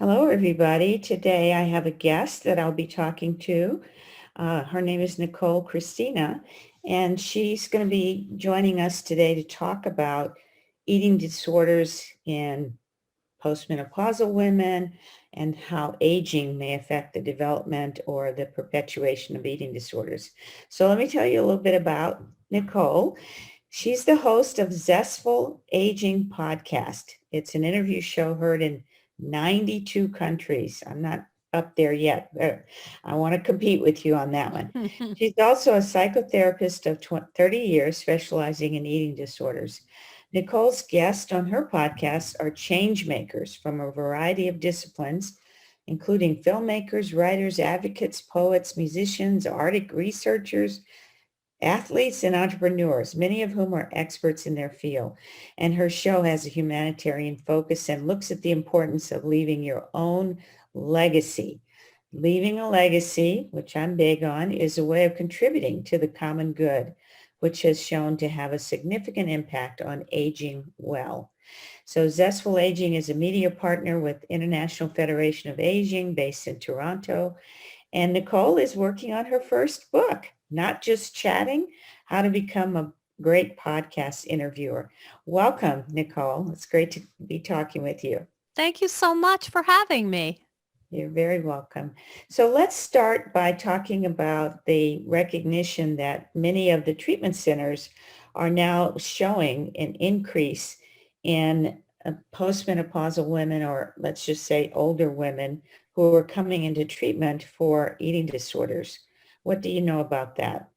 Hello, everybody. Today I have a guest that I'll be talking to. Her name is Nicole Christina, and she's going to be joining us today to talk about eating disorders in postmenopausal women and how aging may affect the development or the perpetuation of eating disorders. So let me tell you a little bit about Nicole. She's the host of Zestful Aging Podcast. It's an interview show heard in 92 countries. I'm not up there yet, but I want to compete with you on that one. She's also a psychotherapist of 30 years specializing in eating disorders. Nicole's guests on her podcast are change makers from a variety of disciplines, including filmmakers, writers, advocates, poets, musicians, Arctic researchers, athletes, and entrepreneurs, many of whom are experts in their field. And her show has a humanitarian focus and looks at the importance of leaving your own legacy. Leaving a legacy, which I'm big on, is a way of contributing to the common good, which has shown to have a significant impact on aging well. So Zestful Aging is a media partner with International Federation of Aging based in Toronto. And Nicole is working on her first book, Not Just Chatting, How to Become a Great Podcast Interviewer. Welcome, Nicole. It's great to be talking with you. Thank you so much for having me. You're very welcome. So let's start by talking about the recognition that many of the treatment centers are now showing an increase in postmenopausal women, or let's just say older women, who are coming into treatment for eating disorders. What do you know about that?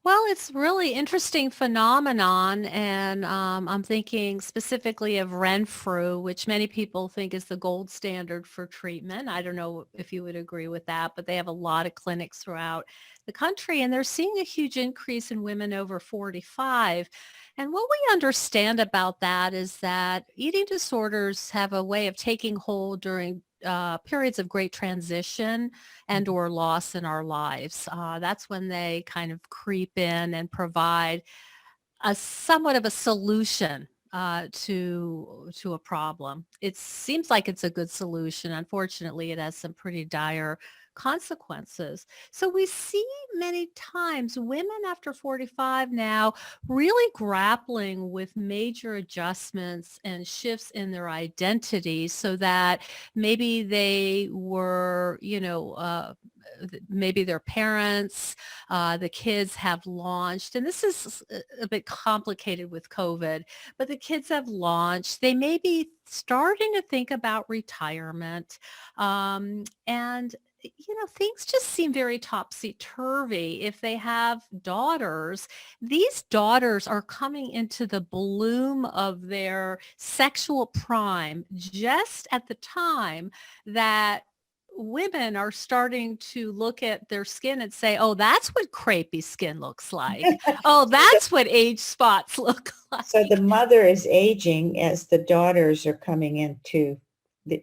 Well, it's really interesting phenomenon, and I'm thinking specifically of Renfrew, which many people think is the gold standard for treatment. I don't know if you would agree with that, but they have a lot of clinics throughout the country, and they're seeing a huge increase in women over 45. And what we understand about that is that eating disorders have a way of taking hold during periods of great transition and or loss in our lives. That's when they kind of creep in and provide a somewhat of a solution to a problem. It seems like it's a good solution. Unfortunately, it has some pretty dire consequences. So we see many times women after 45 now really grappling with major adjustments and shifts in their identity so that maybe they were, maybe their parents, the kids have launched, and this is a bit complicated with COVID, but the kids have launched. They may be starting to think about retirement. And things just seem very topsy-turvy. If they have daughters, these daughters are coming into the bloom of their sexual prime just at the time that women are starting to look at their skin and say, oh, that's what crepey skin looks like. Oh, that's what age spots look So the like. mother is aging as the daughters are coming into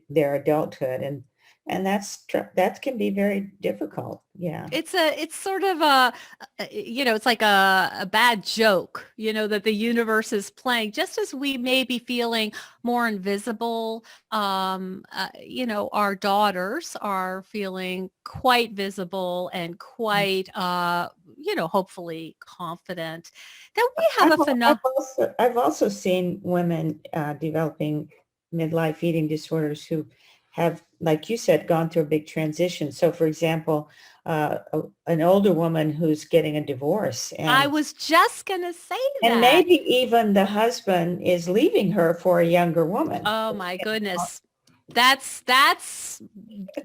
their adulthood, and that can be very difficult. Yeah. It's sort of it's like a bad joke, that the universe is playing just as we may be feeling more invisible. Our daughters are feeling quite visible and quite, hopefully confident. Then we have a phenomenon. I've also seen women developing midlife eating disorders who have, like you said, gone through a big transition. So, for example, an older woman who's getting a divorce, I was just going to say and that. maybe even the husband is leaving her for a younger woman. Oh my goodness. That's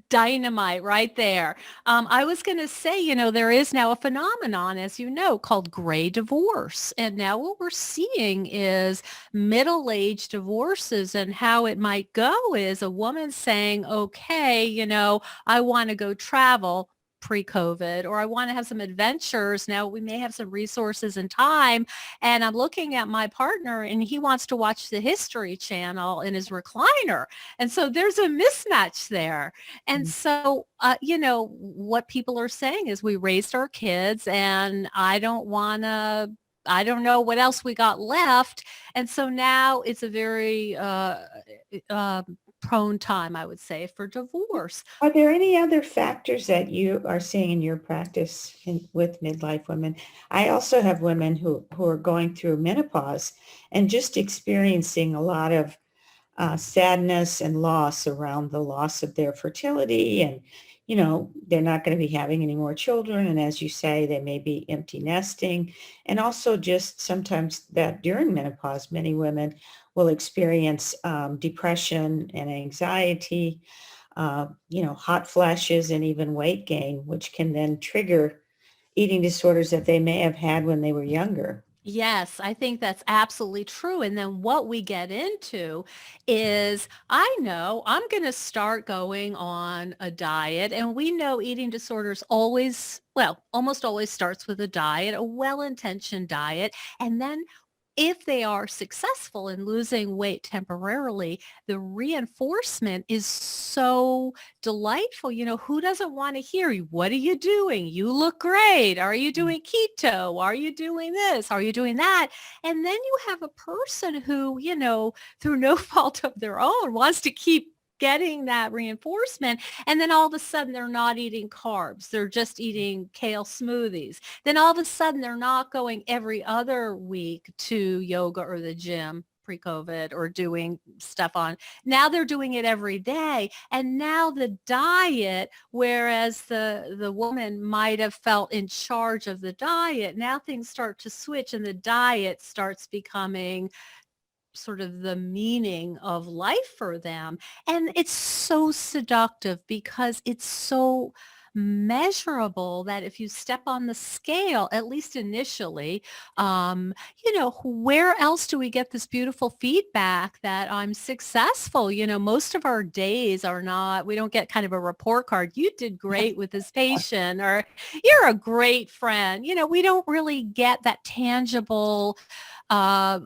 dynamite right there. I was going to say, there is now a phenomenon, as you know, called gray divorce. And now what we're seeing is middle-aged divorces, and how it might go is a woman saying, okay, I want to go travel pre-COVID, or I want to have some adventures. Now we may have some resources and time, and I'm looking at my partner and he wants to watch the History Channel in his recliner. And so there's a mismatch there. And so, what people are saying is we raised our kids and I don't know what else we got left. And so now it's a very prone time, I would say, for divorce. Are there any other factors that you are seeing in your practice with midlife women? I also have women who are going through menopause and just experiencing a lot of sadness and loss around the loss of their fertility. And, they're not going to be having any more children. And as you say, they may be empty nesting. And also just sometimes that during menopause, many women will experience depression and anxiety, hot flashes and even weight gain, which can then trigger eating disorders that they may have had when they were younger. Yes, I think that's absolutely true. And then what we get into is I know I'm going to start going on a diet. And we know eating disorders always, well, almost always starts with a diet, a well-intentioned diet. And then if they are successful in losing weight temporarily, the reinforcement is so delightful. Who doesn't want to hear you? What are you doing? You look great. Are you doing keto? Are you doing this? Are you doing that? And then you have a person who, through no fault of their own wants to keep getting that reinforcement. And then all of a sudden they're not eating carbs. They're just eating kale smoothies. Then all of a sudden they're not going every other week to yoga or the gym pre-COVID or doing stuff on. Now they're doing it every day. And now the diet, whereas the woman might have felt in charge of the diet, now things start to switch and the diet starts becoming sort of the meaning of life for them. And it's so seductive because it's so measurable that if you step on the scale, at least initially, where else do we get this beautiful feedback that I'm successful? Most of our days are not, we don't get kind of a report card. You did great with this patient, or you're a great friend. We don't really get that tangible uh,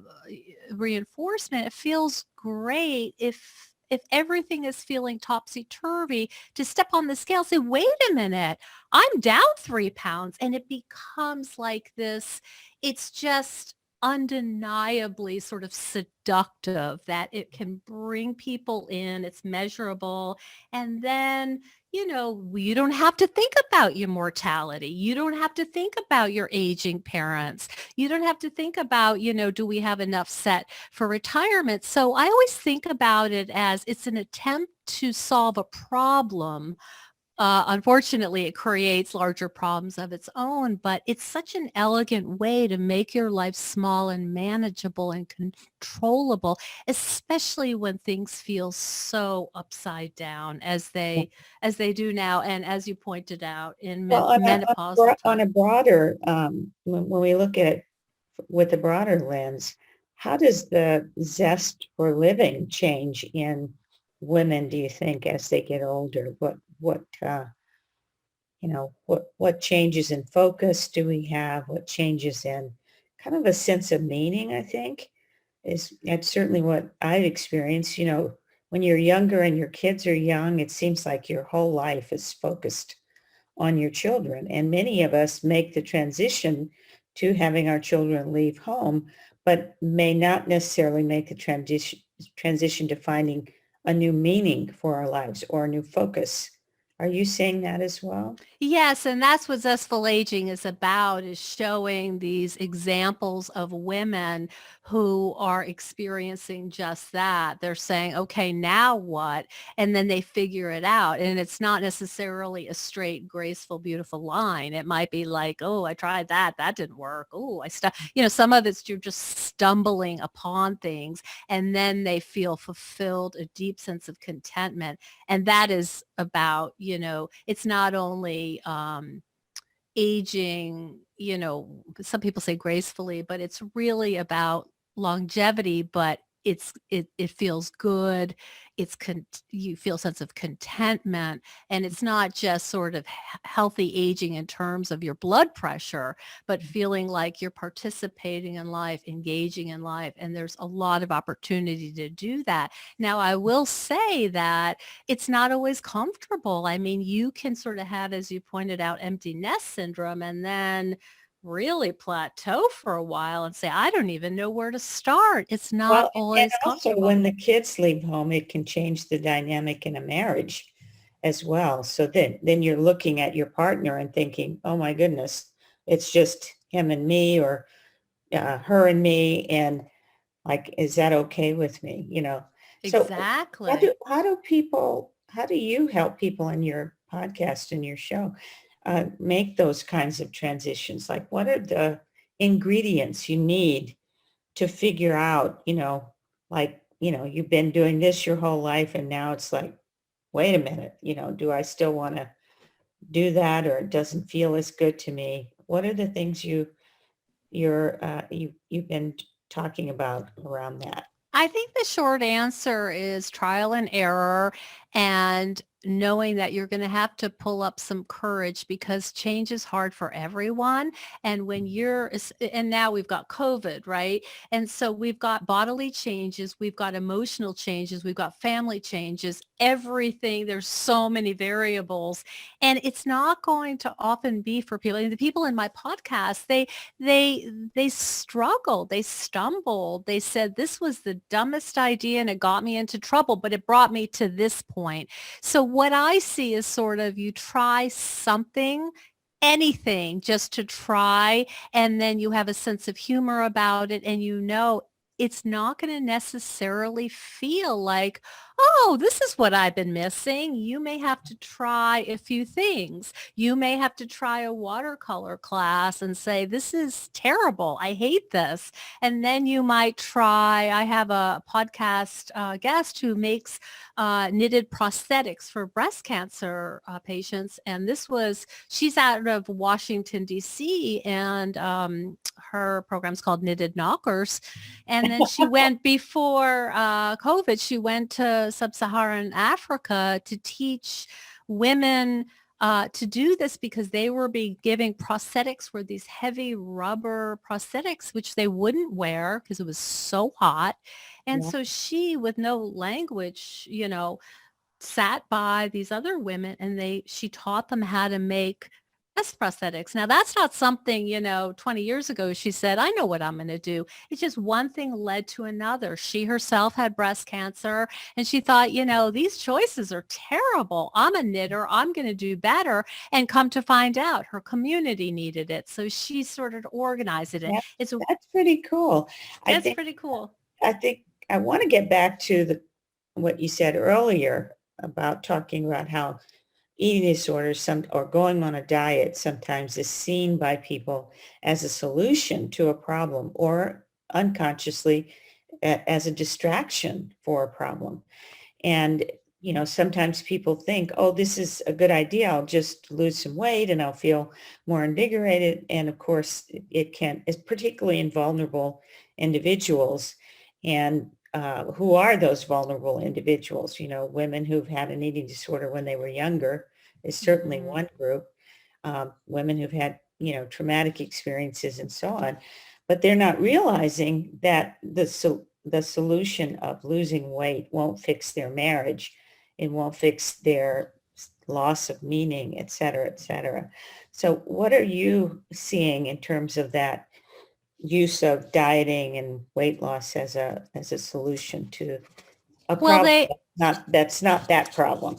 reinforcement. It feels great if everything is feeling topsy-turvy to step on the scale, say, wait a minute, I'm down 3 pounds. And it becomes like this, it's just undeniably sort of seductive that it can bring people in, it's measurable. And then, you don't have to think about your mortality. You don't have to think about your aging parents. You don't have to think about, do we have enough set for retirement? So I always think about it as it's an attempt to solve a problem. Unfortunately, it creates larger problems of its own, but it's such an elegant way to make your life small and manageable and controllable, especially when things feel so upside down as they do now, and as you pointed out, in Well, menopausal on a time. broader, when we look at it with a broader lens, how does the zest for living change in women, do you think, as they get older? What changes in focus do we have? What changes in kind of a sense of meaning, I think, that's certainly what I've experienced. When you're younger and your kids are young, it seems like your whole life is focused on your children. And many of us make the transition to having our children leave home, but may not necessarily make the transition to finding a new meaning for our lives or a new focus. Are you saying that as well? Yes, and that's what zestful aging is about, is showing these examples of women who are experiencing just that. They're saying, okay, now what? And then they figure it out. And it's not necessarily a straight, graceful, beautiful line. It might be like, oh, I tried that. That didn't work. Oh, some of it's you're just stumbling upon things. And then they feel fulfilled, a deep sense of contentment. And that is about, it's not only aging, some people say gracefully, but it's really about longevity, but it feels good. You feel a sense of contentment, and it's not just sort of healthy aging in terms of your blood pressure, but feeling like you're participating in life, engaging in life. And there's a lot of opportunity to do that. Now, I will say that it's not always comfortable. I mean, you can sort of have, as you pointed out, empty nest syndrome, and then really plateau for a while and say, I don't even know where to start. It's not Well, and always also comfortable. when the kids leave home, it can change the dynamic in a marriage as well. So then you're looking at your partner and thinking, oh my goodness, it's just him and me, or her and me, and like, is that okay with me? So Exactly. how do you help people in your podcast and your show make those kinds of transitions? Like, what are the ingredients you need to figure out, like, you've been doing this your whole life and now it's like, wait a minute, do I still want to do that, or it doesn't feel as good to me? What are the things you've been talking about around that? I think the short answer is trial and error and knowing that you're going to have to pull up some courage because change is hard for everyone. And and now we've got COVID, right? And so we've got bodily changes, we've got emotional changes, we've got family changes, everything. There's so many variables and it's not going to often be for people. And the people in my podcast, they struggled, they stumbled, they said this was the dumbest idea and it got me into trouble, but it brought me to this point. So what I see is sort of you try something, anything just to try, and then you have a sense of humor about it and it's not going to necessarily feel like, oh, this is what I've been missing. You may have to try a few things. You may have to try a watercolor class and say, this is terrible. I hate this. And then you might try, I have a podcast guest who makes knitted prosthetics for breast cancer patients. And she's out of Washington, D.C. and her program's called Knitted Knockers. And then she went before COVID, she went to sub-Saharan Africa to teach women to do this because they were giving prosthetics, were these heavy rubber prosthetics, which they wouldn't wear because it was so hot. And Yeah. so she, with no language, sat by these other women and she taught them how to make breast prosthetics. Now that's not something, 20 years ago she said, I know what I'm going to do. It's just one thing led to another. She herself had breast cancer and she thought, these choices are terrible. I'm a knitter. I'm going to do better. And come to find out her community needed it. So she sort of organized it. That's, that's pretty cool. I It's think, pretty cool. I think I want to get back to what you said earlier about talking about how eating disorders or going on a diet sometimes is seen by people as a solution to a problem, or unconsciously as a distraction for a problem. And, sometimes people think, oh, this is a good idea. I'll just lose some weight and I'll feel more invigorated. And of course, it's particularly in vulnerable individuals. And who are those vulnerable individuals? Women who've had an eating disorder when they were younger is certainly Mhm. one group. Women who've had, traumatic experiences and so on. But they're not realizing that the solution of losing weight won't fix their marriage. It won't fix their loss of meaning, et cetera, et cetera. So what are you seeing in terms of that use of dieting and weight loss as a solution to a Well, problem that's not that problem?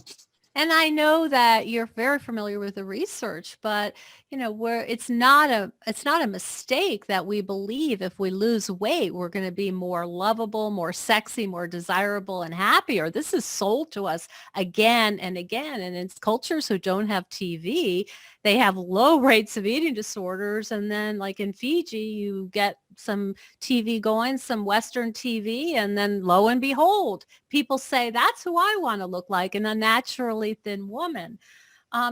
and I know that you're very familiar with the research, but where it's not a mistake that we believe if we lose weight, we're going to be more lovable, more sexy, more desirable and happier. This is sold to us again and again. And in cultures who don't have TV, they have low rates of eating disorders. And then like in Fiji, you get some TV going, some Western TV, and then lo and behold, people say, that's who I want to look like, an unnaturally thin woman.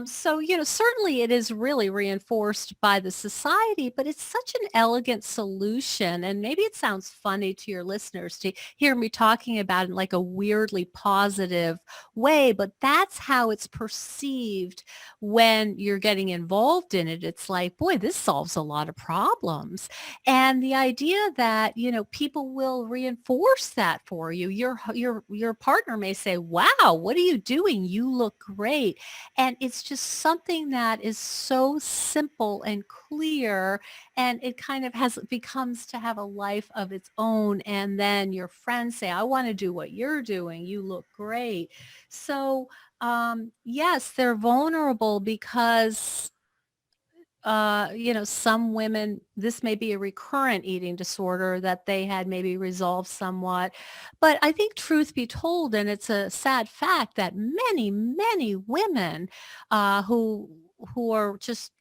So, certainly it is really reinforced by the society, but it's such an elegant solution. And maybe it sounds funny to your listeners to hear me talking about it in like a weirdly positive way, but that's how it's perceived when you're getting involved in it. It's like, boy, this solves a lot of problems. And the idea that, people will reinforce that for you. Your partner may say, wow, what are you doing? You look great. And it's it's just something that is so simple and clear, and it kind of becomes to have a life of its own. And then your friends say, I want to do what you're doing. You look great. So yes, they're vulnerable because some women, this may be a recurrent eating disorder that they had maybe resolved somewhat. But I think truth be told, and it's a sad fact that many, many women who are just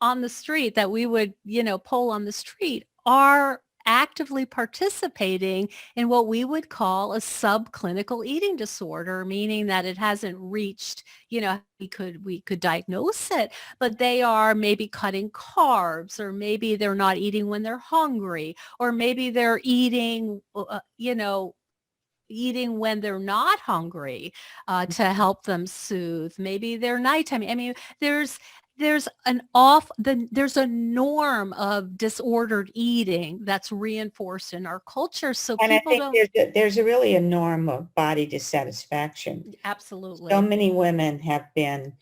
on the street that we would, poll on the street are actively participating in what we would call a subclinical eating disorder, meaning that it hasn't reached, we could diagnose it, but they are maybe cutting carbs, or maybe they're not eating when they're hungry, or maybe they're eating when they're not hungry to help them soothe. Maybe they're nighttime. I mean, there's a norm of disordered eating that's reinforced in our culture. So And I people think don't. there's a really a norm of body dissatisfaction. So Absolutely. many women have been,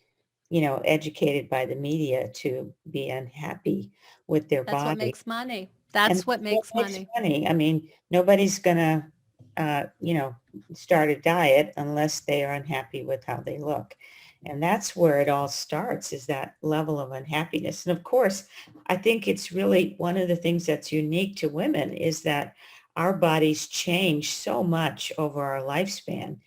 educated by the media to be unhappy with their That's what body. makes money. And That's what that's what makes makes money. money. I mean, nobody's gonna, uh, you know, start a diet unless they are unhappy with how they look. And that's where it all starts, is that level of unhappiness. And of course, I think it's really one of the things that's unique to women is that our bodies change so much over our lifespan.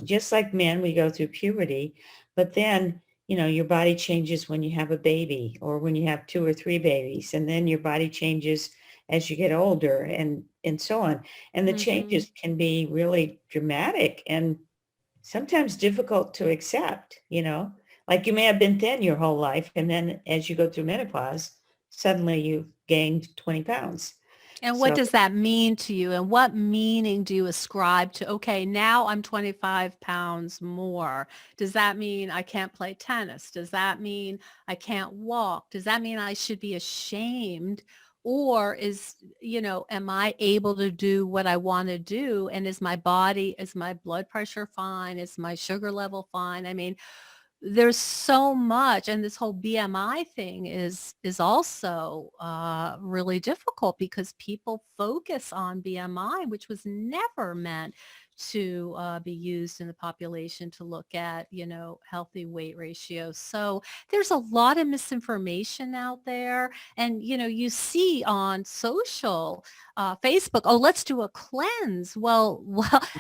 Just like men, we go through puberty, but then your body changes when you have a baby or when you have two or three babies, and then your body changes as you get older and so on. And the Hmm. changes can be really dramatic and sometimes difficult to accept. Like you may have been thin your whole life, and then as you go through menopause, suddenly you've gained 20 pounds. And what So does that mean to you? And what meaning do you ascribe to, okay, now I'm 25 pounds more? Does that mean I can't play tennis? Does that mean I can't walk? Does that mean I should be ashamed? Or am I able to do what I want to do? And is my blood pressure fine? Is my sugar level fine? I mean, there's so much, and this whole BMI thing is also really difficult because people focus on BMI, which was never meant to be used in the population to look at, healthy weight ratios. So there's a lot of misinformation out there, and you see on social Facebook, oh, let's do a cleanse. Well,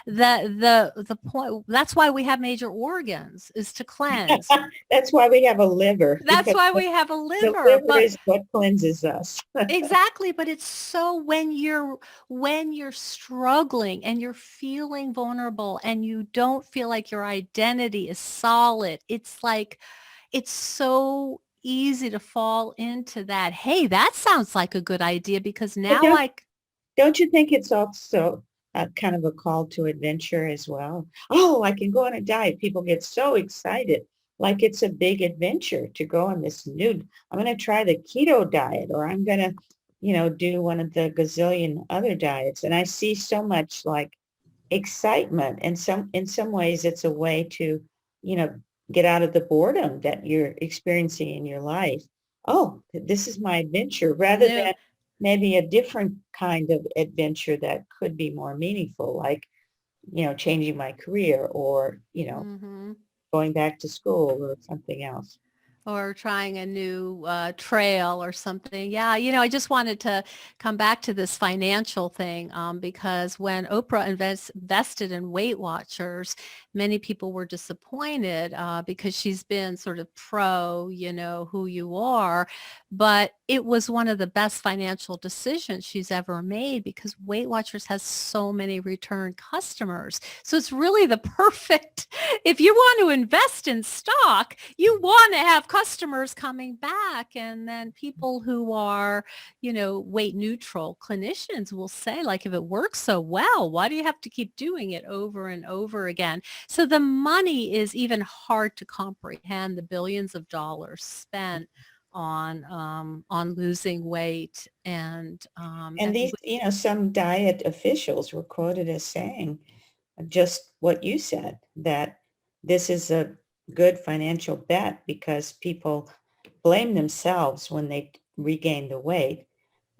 the point, that's why we have major organs, is to cleanse. that's why we have a liver, That's because why we have a the liver. liver But is what cleanses us. exactly, but it's so when you're struggling and you're feeling vulnerable and you don't feel like your identity is solid, it's like it's so easy to fall into that. Hey, that sounds like a good idea because But now don't you think it's also kind of a call to adventure as well? Oh, I can go on a diet. People get so excited, like it's a big adventure to go on this new, I'm going to try the keto diet, or I'm going to, do one of the gazillion other diets. And I see so much like excitement. And in some ways it's a way to, you know, get out of the boredom that you're experiencing in your life. Oh, this is my adventure, rather new. than maybe a different kind of adventure that could be more meaningful, like, changing my career or, Mhm. going back to school or something else. Or trying a new trail or something. Yeah, I just wanted to come back to this financial thing because when Oprah invested in Weight Watchers, many people were disappointed because she's been sort of pro, who you are. But it was one of the best financial decisions she's ever made because Weight Watchers has so many return customers. So it's really the perfect, if you want to invest in stock, you want to have customers coming back. And then people who are, weight neutral clinicians will say, like, if it works so well, why do you have to keep doing it over and over again? So the money is even hard to comprehend, the billions of dollars spent on losing weight And and these, some diet officials were quoted as saying just what you said, that this is a good financial bet because people blame themselves when they regain the weight.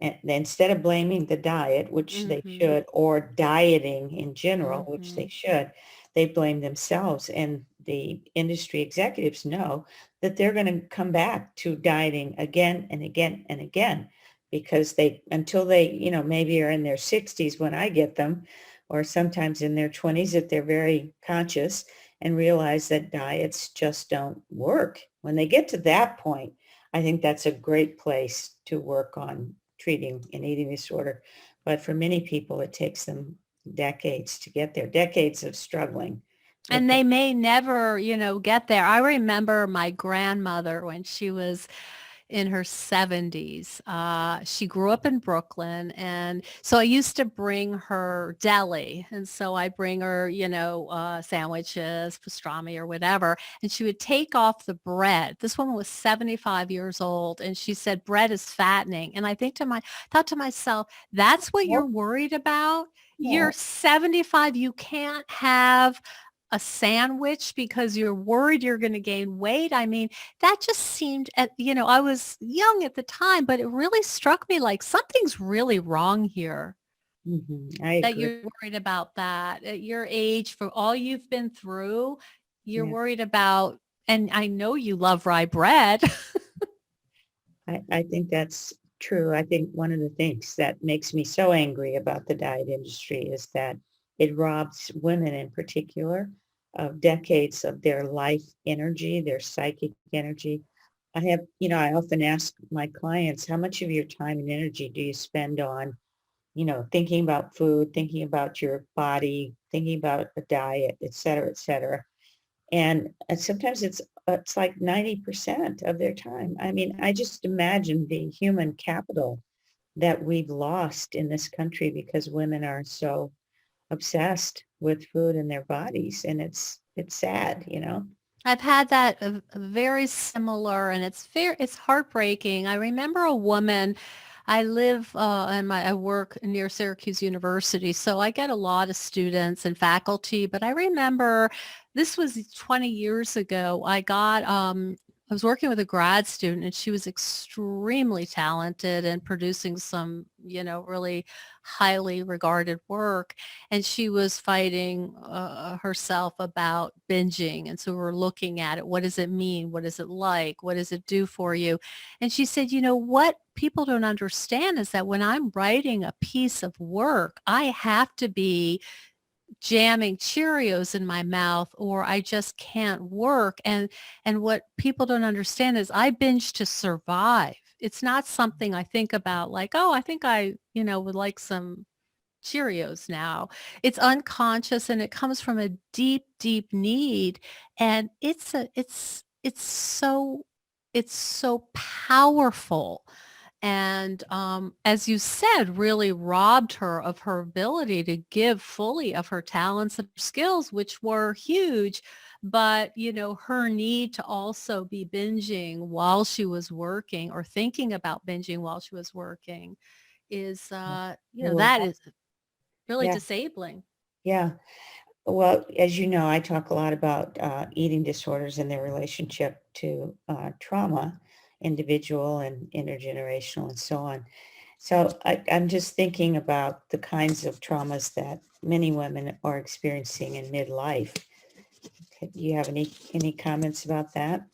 And instead of blaming the diet, which they Mm-hmm. should, or dieting in general, which Mm-hmm. they should, they blame themselves. And the industry executives know that they're going to come back to dieting again and again and again because until they, maybe are in their 60s when I get them, or sometimes in their 20s if they're very conscious and realize that diets just don't work. When they get to that point, I think that's a great place to work on treating an eating disorder. But for many people, it takes them decades to get there, decades of struggling with And that. they may never, get there. I remember my grandmother when she was in her 70s. She grew up in Brooklyn. And so I used to bring her deli. And so I bring her, sandwiches, pastrami or whatever. And she would take off the bread. This woman was 75 years old. And she said, bread is fattening. And thought to myself, that's what you're Nope. worried about? You're No. 75. You can't have a sandwich because you're worried you're going to gain weight. I mean, that just seemed I was young at the time, but it really struck me like something's really wrong here I that agree. you're worried about that at your age for all you've been through. You're Yeah. worried about, and I know you love rye bread. I think that's true. I think one of the things that makes me so angry about the diet industry is that it robs women in particular of decades of their life energy, their psychic energy. I often ask my clients, how much of your time and energy do you spend on, thinking about food, thinking about your body, thinking about a diet, et cetera, et cetera. And sometimes it's like 90% of their time. I mean, I just imagine the human capital that we've lost in this country because women are so obsessed with food and their bodies. And it's sad. I've had that very similar, and it's heartbreaking. I remember a woman. I live and I work near Syracuse University, so I get a lot of students and faculty. But I remember this was 20 years ago. I was working with a grad student, and she was extremely talented and producing some, really highly regarded work, and she was fighting herself about binging. And so we're looking at it. What does it mean? What is it like? What does it do for you? And she said, what people don't understand is that when I'm writing a piece of work, I have to be jamming Cheerios in my mouth or I just can't work. And what people don't understand is I binge to survive. It's not something I think about like, oh, I think I, would like some Cheerios now. It's unconscious and it comes from a deep, deep need. And it's so powerful. And as you said, really robbed her of her ability to give fully of her talents and skills, which were huge. But, her need to also be binging while she was working or thinking about binging while she was working is, Well, that is really yeah, disabling. yeah. Well, as you know, I talk a lot about eating disorders and their relationship to trauma, individual and intergenerational and so on. So I'm just thinking about the kinds of traumas that many women are experiencing in midlife. Do you have any comments about that?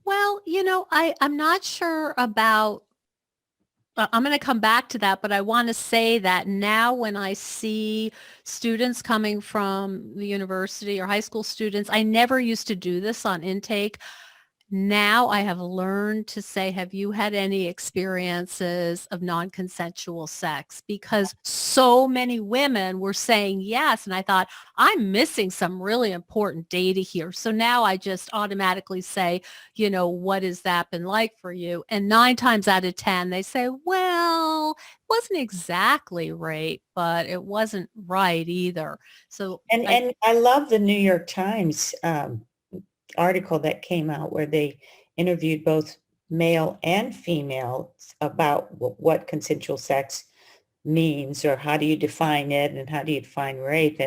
Well, I'm not sure about I'm going to come back to that, but I want to say that now when I see students coming from the university or high school students, I never used to do this on intake. Now I have learned to say, have you had any experiences of non-consensual sex? Because so many women were saying yes. And I thought, I'm missing some really important data here. So now I just automatically say, what has that been like for you? And 9 times out of 10, they say, well, it wasn't exactly rape, but it wasn't right either. So And I, and I love the New York Times article that came out where they interviewed both male and female about what consensual sex means or how do you define it and how do you define rape.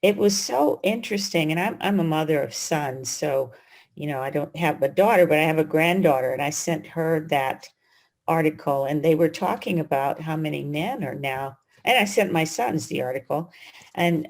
it was so interesting. And I'm a mother of sons, so, I don't have a daughter, but I have a granddaughter, and I sent her that article, and they were talking about how many men are now, and I sent my sons the article, and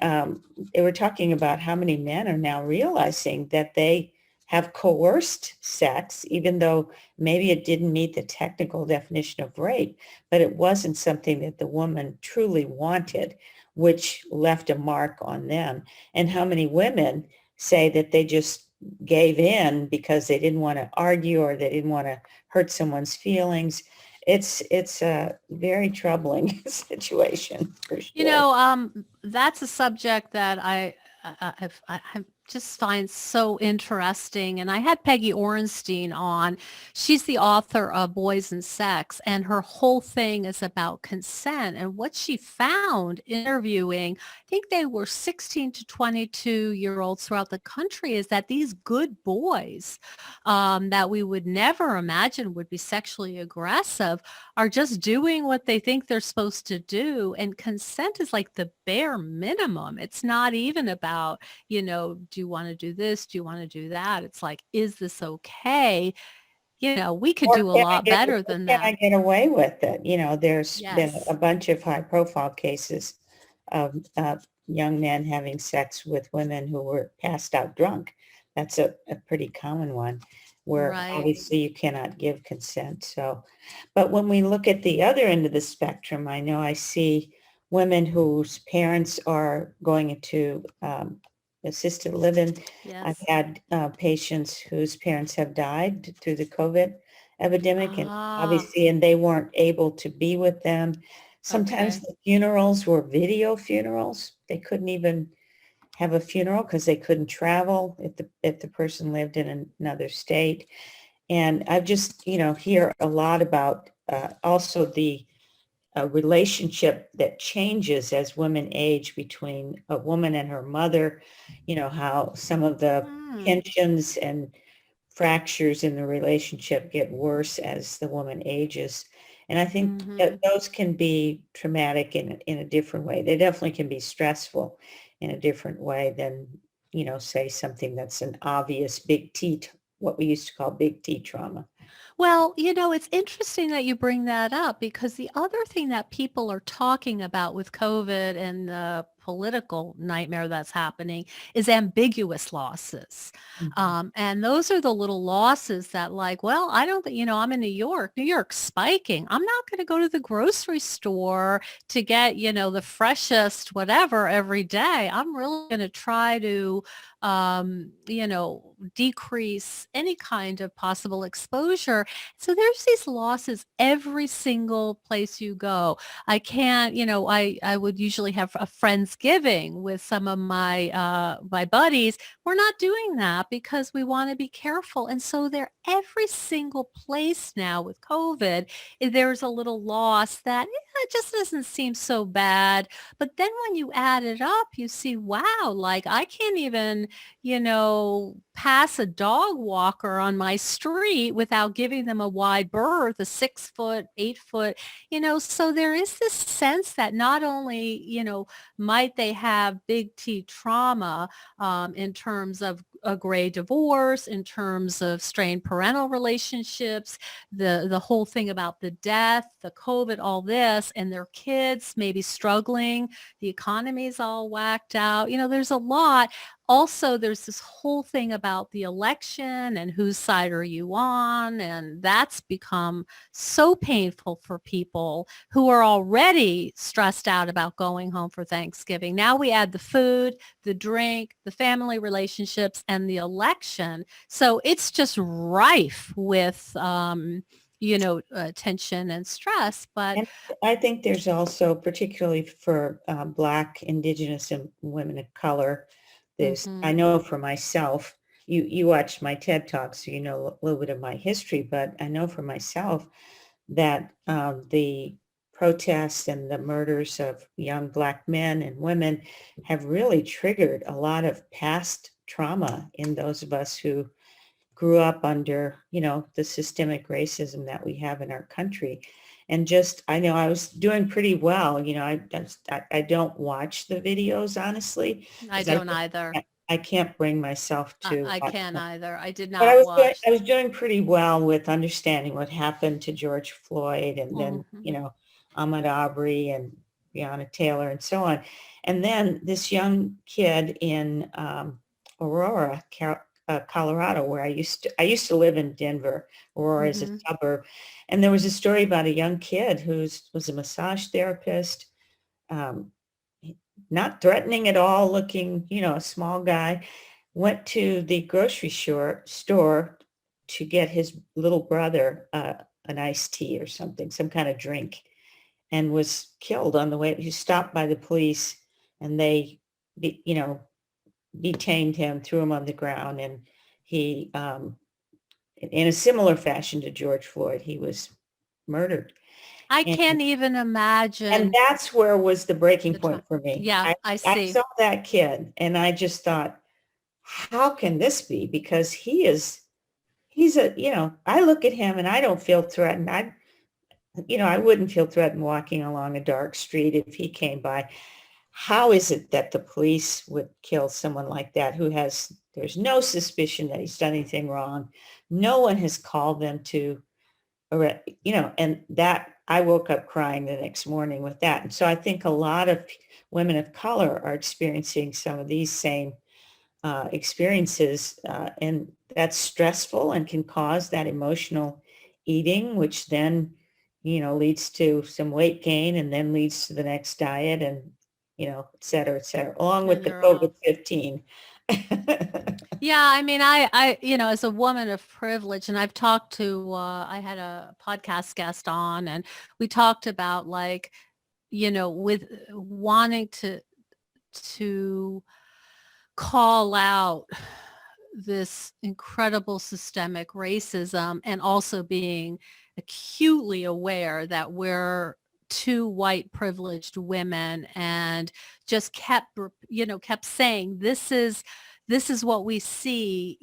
they were talking about how many men are now realizing that they have coerced sex, even though maybe it didn't meet the technical definition of rape, but it wasn't something that the woman truly wanted, which left a mark on them. And how many women say that they just gave in because they didn't want to argue or they didn't want to hurt someone's feelings. It's a very troubling situation for sure. That's a subject that I just find so interesting. And I had Peggy Orenstein on. She's the author of Boys and Sex, and her whole thing is about consent. And what she found interviewing, I think they were 16 to 22-year-olds throughout the country, is that these good boys that we would never imagine would be sexually aggressive are just doing what they think they're supposed to do. And consent is like the bare minimum. It's not even about, do you want to do this? Do you want to do that? It's like, is this okay? We could Or do a lot better than can I that. get away with it? There's been a Yes. bunch of high profile cases of young men having sex with women who were passed out drunk. That's a pretty common one where Right. obviously you cannot give consent. So, but when we look at the other end of the spectrum, I know I see women whose parents are going into assisted living. I've Yes. had patients whose parents have died through the COVID epidemic, and Ah, obviously, and they weren't able to be with them. Sometimes okay. the funerals were video funerals. They couldn't even have a funeral because they couldn't travel if the person lived in another state. And I've just, hear a lot about also the relationship that changes as women age between a woman and her mother, how some of the Hmm. tensions and fractures in the relationship get worse as the woman ages. And I think that Mm-hmm. those can be traumatic in a different way. They definitely can be stressful in a different way than, say something that's an obvious big T, what we used to call big T trauma. Well, it's interesting that you bring that up because the other thing that people are talking about with COVID and the political nightmare that's happening is ambiguous losses. Mhm. And those are the little losses that like, well, I don't think, I'm in New York's spiking. I'm not going to go to the grocery store to get, the freshest whatever every day. I'm really going to try to decrease any kind of possible exposure. So there's these losses every single place you go. I can't, I would usually have a Friendsgiving with some of my buddies. We're not doing that because we want to be careful. And so they're every single place now with COVID, there's a little loss that it just doesn't seem so bad. But then when you add it up, you see, wow, like I can't even, pass a dog walker on my street without giving them a wide berth, a 6 foot, 8 foot, so there is this sense that not only, might they have big T trauma in terms of a gray divorce, in terms of strained parental relationships, the whole thing about the death, the COVID, all this, and their kids maybe struggling, the economy's all whacked out. There's a lot. Also, there's this whole thing about the election and whose side are you on? And that's become so painful for people who are already stressed out about going home for Thanksgiving. Now we add the food, the drink, the family relationships, and the election. So it's just rife with, tension and stress. But And I think there's also, particularly for Black, Indigenous, and women of color, I mhm, know for myself, you watched my TED Talk, so you know a little bit of my history, but I know for myself that the protests and the murders of young Black men and women have really triggered a lot of past trauma in those of us who grew up under, the systemic racism that we have in our country. And just, I know I was doing pretty well. I don't watch the videos, honestly, I because don't either. I can't bring myself to I watch can't them. either. I did But not watch. I was doing pretty well with understanding what happened to George Floyd, and then, Mhm. Ahmaud Arbery and Breonna Taylor and so on. And then this young kid in Aurora, Colorado, where I used to live in Denver. Aurora is a Mhm. suburb. And there was a story about a young kid who was a massage therapist, um, not threatening at all, looking, a small guy, went to the grocery store to get his little brother an iced tea or something, some kind of drink, and was killed on the way. He was stopped by the police, and they, detained him, threw him on the ground, and he, in a similar fashion to George Floyd, he was murdered. I And can't even and imagine that's where was the breaking the time. point for me. Yeah, I I I see. saw that kid, and I just thought, how can this be? Because he's I look at him and I don't feel threatened. I wouldn't feel threatened walking along a dark street if he came by. How is it that the police would kill someone like that there's no suspicion that he's done anything wrong? No one has called them to and that I woke up crying the next morning with that. And so I think a lot of women of color are experiencing some of these same experiences, and that's stressful and can cause that emotional eating, which then, leads to some weight gain and then leads to the next diet, and, et cetera, along with And the your health. COVID-15. Yeah, I mean, as a woman of privilege, and I've talked to, I had a podcast guest on, and we talked about like, with wanting to call out this incredible systemic racism and also being acutely aware that we're two white privileged women and just kept saying this is what we see,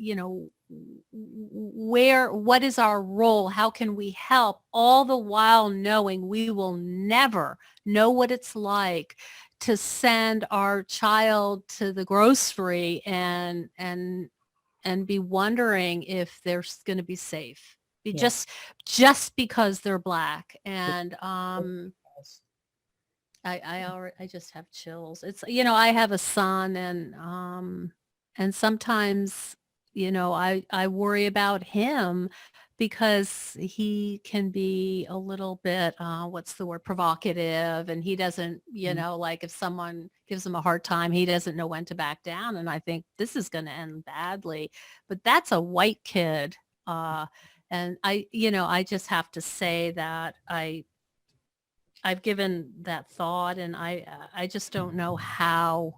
what is our role, how can we help, all the while knowing we will never know what it's like to send our child to the grocery and be wondering if they're going to be safe. Be Yeah. just because they're black. And I just have chills. It's, I have a son, and sometimes, I worry about him because he can be a little bit, what's the word, provocative, and he doesn't, like if someone gives him a hard time, he doesn't know when to back down. And I think this is going to end badly, but that's a white kid. And I just have to say that I've given that thought, and I just don't know how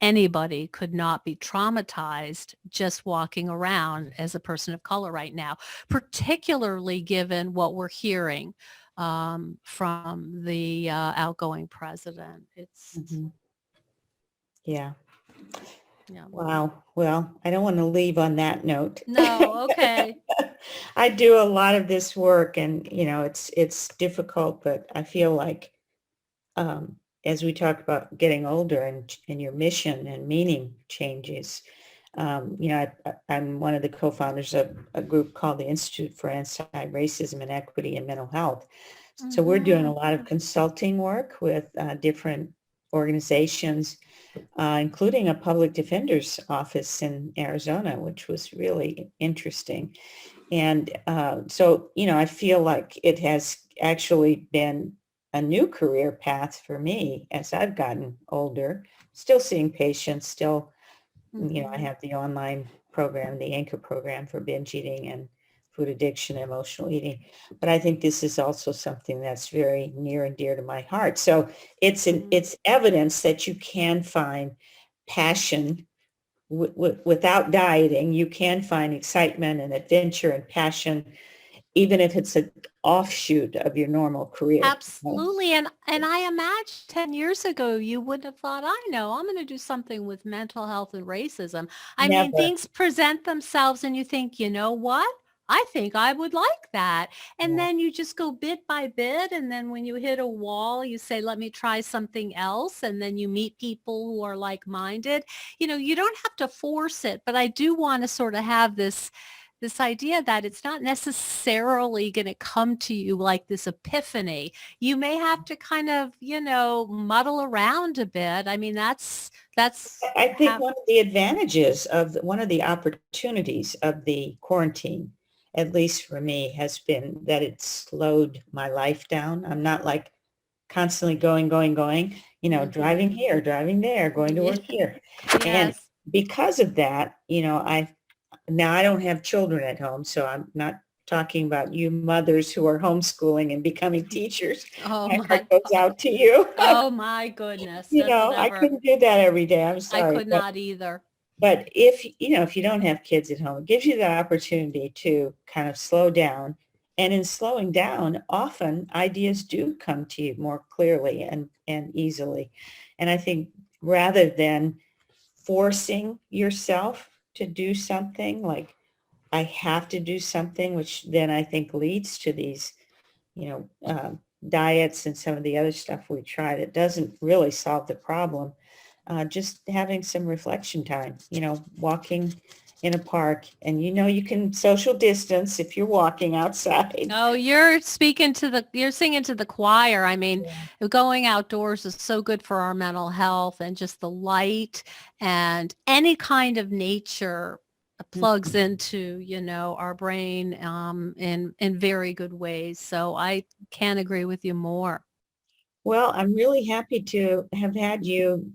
anybody could not be traumatized just walking around as a person of color right now, particularly given what we're hearing from the outgoing president. It's, Mhm. Yeah. yeah. Wow. Well, I don't want to leave on that note. No, okay. I do a lot of this work, and it's difficult, but I feel like, as we talk about getting older, and your mission and meaning changes. I'm one of the co-founders of a group called the Institute for Anti-Racism and Equity in Mental Health. So we're doing a Mhm. lot of consulting work with different organizations, including a public defender's office in Arizona, which was really interesting. And so, I feel like it has actually been a new career path for me as I've gotten older, still seeing patients, still, I Mhm. have the online program, the Anchor program for binge eating and food addiction, emotional eating. But I think this is also something that's very near and dear to my heart. So Mhm. it's evidence that you can find passion without dieting. You can find excitement and adventure and passion even if it's an offshoot of your normal career. Absolutely. And I imagine 10 years ago, you wouldn't have thought, I know, I'm going to do something with mental health and racism. I mean, Never. things present themselves and you think, you know what? I think I would like that. And Yeah. then you just go bit by bit. And then when you hit a wall, you say, let me try something else. And then you meet people who are like-minded. You don't have to force it, but I do want to sort of have this idea that it's not necessarily going to come to you like this epiphany. You may have to kind of, muddle around a bit. I mean, that's I think one of the advantages of one of the opportunities of the quarantine, at least for me, has been that it slowed my life down. I'm not like constantly going, driving Mhm. here, driving there, going to Yeah. work here. And Yes. because of that, now I don't have children at home, so I'm not talking about you mothers who are homeschooling and becoming teachers. Oh My heart my goes God. out to you. Oh my goodness. Doesn't I ever, couldn't do that every day. I'm I sorry. could not either. But if you don't have kids at home, it gives you the opportunity to kind of slow down. And in slowing down, often ideas do come to you more clearly and easily. And I think rather than forcing yourself to do something like I have to do something, which then I think leads to these, you know, uh, diets and some of the other stuff we tried. It doesn't really solve the problem. Just having some reflection time, walking in a park, and you can social distance if you're walking outside. Oh, you're singing to the choir. I mean, going outdoors is so good for our mental health and just the light and any kind of nature plugs into, our brain in very good ways. So I can't agree with you more. Well, I'm really happy to have had you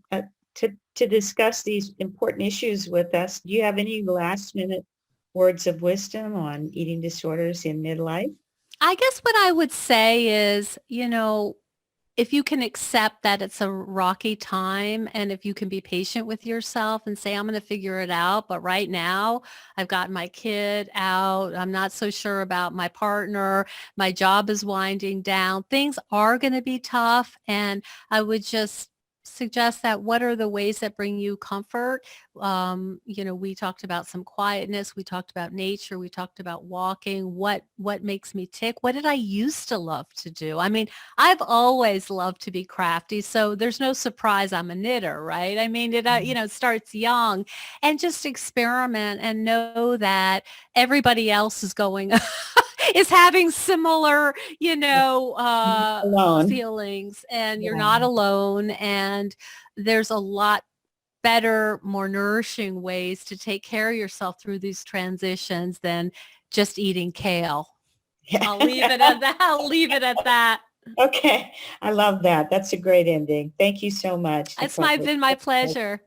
to discuss these important issues with us. Do you have any last minute words of wisdom on eating disorders in midlife? I guess what I would say is, if you can accept that it's a rocky time and if you can be patient with yourself and say, I'm going to figure it out. But right now I've got my kid out. I'm not so sure about my partner. My job is winding down. Things are going to be tough. And I would just suggest that what are the ways that bring you comfort? We talked about some quietness. We talked about nature. We talked about walking. What makes me tick? What did I used to love to do? I mean, I've always loved to be crafty, so there's no surprise I'm a knitter, right? I mean, it starts young and just experiment and know that everybody else is going, is having similar, Alone. feelings and you're Yeah. not alone. And there's a lot better, more nourishing ways to take care of yourself through these transitions than just eating kale. I'll leave it at that. I'll leave it at that. Okay. I love that. That's a great ending. Thank you so much, It's Nicole. been my pleasure.